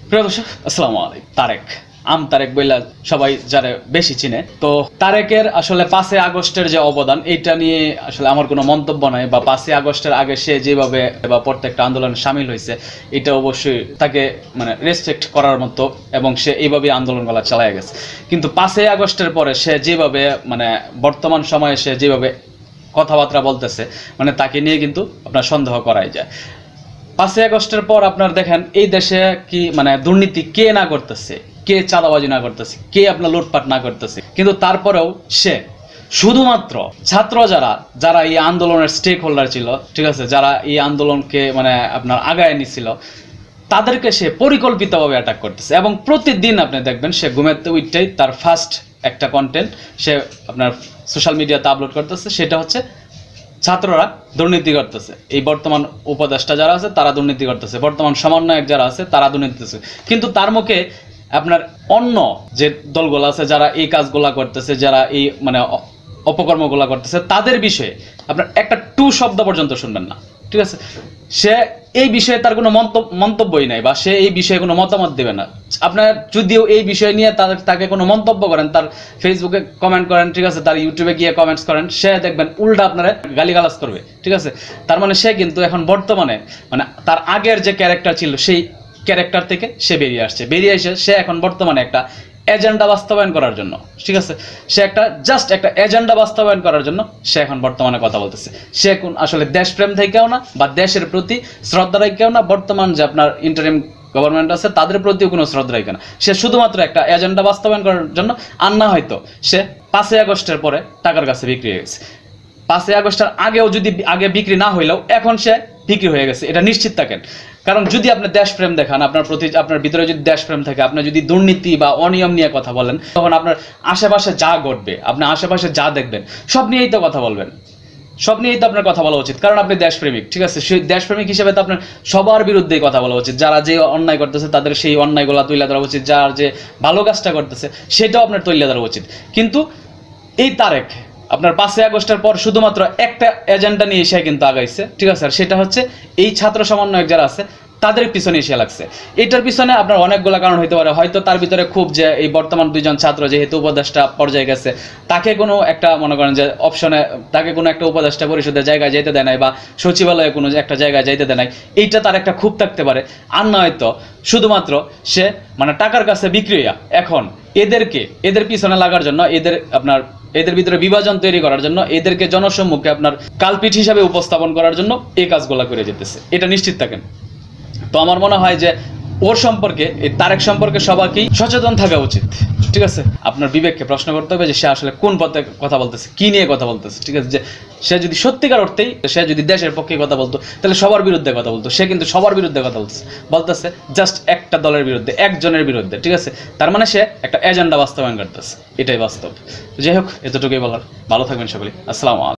প্রিয় দর্শক, আসসালামু আলাইকুম। তারেক তারেক বইলা সবাই যারা বেশি চিনে, তো তারেকের আসলে 5 আগস্টের যে অবদান, এইটা নিয়ে আসলে আমার কোনো মন্তব্য নাই। বা 5 আগস্টের আগে সে যেভাবে বা প্রত্যেকটা আন্দোলনে সামিল হয়েছে, এটা অবশ্যই তাকে মানে রেসপেক্ট করার মতো, এবং সে এইভাবে আন্দোলনগুলো চালায় গেছে। কিন্তু 5 আগস্টের পরে সে যেভাবে মানে বর্তমান সময়ে সে যেভাবে কথাবার্তা বলতেছে, মানে তাকে নিয়ে কিন্তু আপনার সন্দেহ করাই যায়। 5 আগস্টের পর আপনার দেখেন এই দেশে কি মানে দুর্নীতি কে না করতেছে, কে চাঁদাবাজি না করতেছে, কে আপনার লুটপাট না করতেছে, কিন্তু তারপরেও সে শুধুমাত্র ছাত্র যারা এই আন্দোলনের স্টেক হোল্ডার ছিল, ঠিক আছে, যারা এই আন্দোলনকে মানে আপনার আগায় নিছিল, তাদেরকে সে পরিকল্পিতভাবে অ্যাটাক করতেছে। এবং প্রতিদিন আপনি দেখবেন সে ঘুমাতে উঠতেই তার ফার্স্ট একটা কন্টেন্ট সে আপনার সোশ্যাল মিডিয়াতে আপলোড করতেছে, সেটা হচ্ছে ছাত্ররা দুর্নীতি করতেছে, এই বর্তমান উপদেষ্টা যারা আছে তারা দুর্নীতি করতেছে, বর্তমান সমন্বয়ক যারা আছে তারা দুর্নীতি করতেছে। কিন্তু তার মুখে আপনার অন্য যে দলগুলো আছে যারা এই কাজগুলা করতেছে, যারা এই মানে অপকর্মগুলা করতেছে, তাদের বিষয়ে আপনার একটা টু শব্দ পর্যন্ত শুনবেন না, ঠিক আছে। সে এই বিষয়ে তার কোনো মন্তব্যই নাই, বা সে এই বিষয়ে কোনো মতামত দেবে না। আপনার যদিও এই বিষয় নিয়ে তাকে কোনো মন্তব্য করেন, তার ফেসবুকে কমেন্ট করেন, ঠিক আছে, তার ইউটিউবে গিয়ে কমেন্টস করেন, সে দেখবেন উল্টা আপনারা গালিগালাজ করবে, ঠিক আছে। তার মানে সে কিন্তু এখন বর্তমানে মানে তার আগের যে ক্যারেক্টার ছিল সেই ক্যারেক্টার থেকে সে বেরিয়ে এসে সে এখন বর্তমানে একটা এজেন্ডা বাস্তবায়ন করার জন্য, ঠিক আছে, সে জাস্ট একটা এজেন্ডা বাস্তবায়ন করার জন্য সে এখন বর্তমানে কথা বলতেছে। সে কোন আসলে দেশপ্রেম থেকেও না, বা দেশের প্রতি শ্রদ্ধা রেখেও না, বর্তমান যে আপনার ইন্টারিম গভর্নমেন্ট আছে তাদের প্রতিও কোনো শ্রদ্ধা রেখে না, সে শুধুমাত্র একটা এজেন্ডা বাস্তবায়ন করার জন্য। আর না হয়তো সে 5 আগস্টের পরে টাকার কাছে বিক্রি হয়ে গেছে। 5 আগস্টের আগেও যদি আগে বিক্রি না হইলেও এখন সে বিক্রি হয়ে গেছে, এটা নিশ্চিত থাকেন। কারণ যদি আপনি দেশপ্রেম দেখান, আপনার ভিতরে যদি দেশপ্রেম থাকে, আপনি যদি দুর্নীতি বা অনিয়ম নিয়ে কথা বলেন, তখন আপনার আশেপাশে যা ঘটবে, আপনি আশেপাশে যা দেখবেন, সব নিয়েই তো কথা বলবেন, সব নিয়েই তো আপনার কথা বলা উচিত। কারণ আপনি দেশপ্রেমিক, ঠিক আছে, সেই দেশপ্রেমিক হিসেবে তো আপনার সবার বিরুদ্ধেই কথা বলা উচিত। যারা যে অন্যায় করতেছে তাদের সেই অন্যায়গুলো তুলে ধরা উচিত, যার যে ভালো কাজটা করতেছে সেটাও আপনার তুলে ধরা উচিত। কিন্তু এই তারেক আপনার 5 আগস্টের পর শুধুমাত্র একটা এজেন্ডা নিয়ে এসে কিন্তু আগাইছে, ঠিক আছে, আর সেটা হচ্ছে এই ছাত্র সমন্বয়ক যারা আছে তাদের পিছনে এসে লাগছে। এটার পিছনে আপনার অনেকগুলো কারণ হইতে পারে। হয়তো তার ভিতরে খুব যে এই বর্তমান 2জন ছাত্র যেহেতু উপদেষ্টা পর্যায়ে গেছে, তাকে কোনো একটা মনে করেন যে অপশনে তাকে কোনো একটা উপদেষ্টা পরিষদের জায়গায় যেতে দেয় নাই, বা সচিবালয়ে কোনো একটা জায়গায় যাইতে দেয় নাই, এইটা তার একটা খুব থাকতে পারে। আর না হয়তো শুধুমাত্র সে মানে টাকার কাছে বিক্রি হইয়া এখন এদের পিছনে লাগার জন্য, এদের ভিতরে বিভাজন তৈরি করার জন্য, এদেরকে জনসম্মুখে আপনার কালপিঠ হিসাবে উপস্থাপন করার জন্য এই কাজগুলা করে যেতেছে, এটা নিশ্চিত থাকেন। তো আমার মনে হয় যে ওর সম্পর্কে, এই তারেক সম্পর্কে সবাইকেই সচেতন থাকা উচিত, ঠিক আছে। আপনার বিবেককে প্রশ্ন করতে হবে যে সে আসলে কোন পথে কথা বলতেছে, কি নিয়ে কথা বলতেছে, ঠিক আছে। যে সে যদি সত্যিকার অর্থেই সে যদি দেশের পক্ষে কথা বলতো, তাহলে সবার বিরুদ্ধে কথা বলতো। সে কিন্তু সবার বিরুদ্ধে কথা বলতেছে জাস্ট একটা দলের বিরুদ্ধে, একজনের বিরুদ্ধে, ঠিক আছে। তার মানে সে একটা এজেন্ডা বাস্তবায়ন করতেছে, এটাই বাস্তব। যাই হোক, এতটুকুই বলার। ভালো থাকবেন সকলে। আসসালামু আলাইকুম।